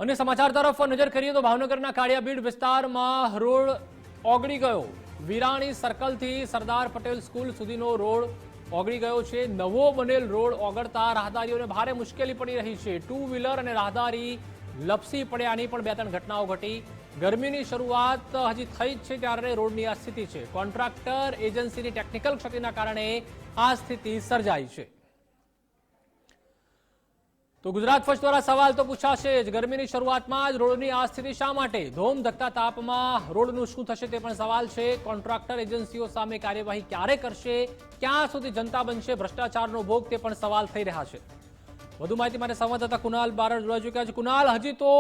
અને સમાચાર તરફ નજર કરીએ તો ભાવનગરના કાળિયાબીડ વિસ્તારમાં રોડ ઓગળી ગયો। વિરાણી સર્કલથી સરદાર પટેલ સ્કૂલ સુધીનો રોડ ઓગળી ગયો છે। નવો બનેલ રોડ ઓગળતા રાહદારીઓને ભારે મુશ્કેલી પડી રહી છે। ટુ વ્હીલર અને રાહદારી લપસી પડ્યાની પણ 2-3 ઘટનાઓ ઘટી। ગરમીની શરૂઆત હજી થઈ જ છે ત્યારે રોડની આ સ્થિતિ છે। કોન્ટ્રાક્ટર એજન્સીની ટેકનિકલ ક્ષતિના કારણે આ સ્થિતિ સર્જાઈ છે। તો ગુજરાત ફર્સ્ટ દ્વારા સવાલ તો પૂછાશે જ, ગરમીની શરૂઆતમાં જ રોડની આ સ્થિતિ શા માટે? ધોમધકતા તાપમાં રોડનું શું થશે તે પણ સવાલ છે। કોન્ટ્રાક્ટર એજન્સીઓ સામે કાર્યવાહી ક્યારે કરશે? ક્યાં સુધી જનતા બનશે ભ્રષ્ટાચારનો ભોગ? તે પણ સવાલ થઈ રહ્યા છે। વધુ માહિતી માટે સંવાદદાતા કુનાલ બારડ જોડાઈ ચૂક્યા છે। કુનાલ, હજી તો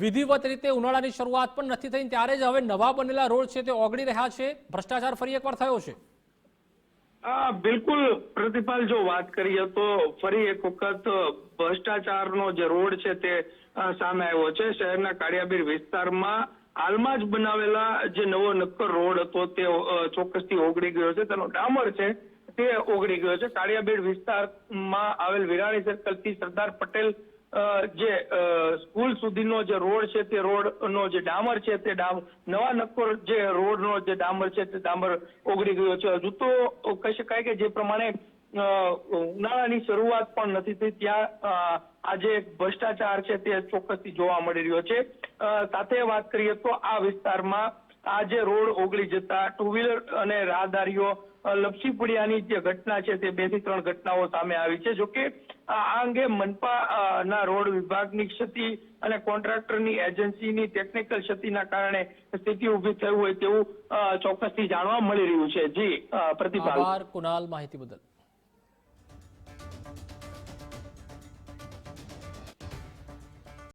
વિધિવત રીતે ઉનાળાની શરૂઆત પણ નથી થઈ, ત્યારે જ હવે નવા બનેલા રોડ છે તે ઓગળી રહ્યા છે। ભ્રષ્ટાચાર ફરી એકવાર થયો છે? બિલકુલ પ્રતિપાલ, જો વાત કરીએ તો ફરી એક વખત ભ્રષ્ટાચારનો જે રોડ છે તે સામે આવ્યો છે। શહેરના કાળિયાબીડ વિસ્તારમાં હાલમાં જ બનાવેલા જે નવો નક્કર રોડ હતો તે ચોક્કસથી ઓગળી ગયો છે। તેનો ડામર છે તે ઓગળી ગયો છે। કાળિયાબીડ વિસ્તારમાં આવેલ વિરાણી સર્કલથી સરદાર પટેલ જે સ્કૂલ સુધીનો જે રોડ છે તે રોડનો જે ડામર છે તે નવા નક્કોર જે રોડનો જે ડામર છે તે ડામર ઓગળી ગયો છે। હજુ તો કહી શકાય કે જે પ્રમાણે ઉનાળાની શરૂઆત પણ નથી થઈ ત્યાં આજે એક ભ્રષ્ટાચાર છે તે ચોક્કસથી જોવા મળી રહ્યો છે। સાથે વાત કરીએ તો આ વિસ્તારમાં આજે રોડ ઓગળી જતા ટુ વ્હીલર અને રાહદારીઓ લપસી પડ્યાની જે ઘટના છે તે 2 થી 3 ઘટનાઓ સામે આવી છે। જોકે આ અંગે મનપા ના રોડ વિભાગની ક્ષતિ અને કોન્ટ્રાક્ટરની એજન્સીની ટેકનિકલ ક્ષતિના કારણે સ્થિતિ ઉભી થઈ હોય તેવું ચોક્કસથી જાણવા મળી રહ્યું છે। જી પ્રતિભાવ। આભાર કુનાલ, માહિતી બદલ।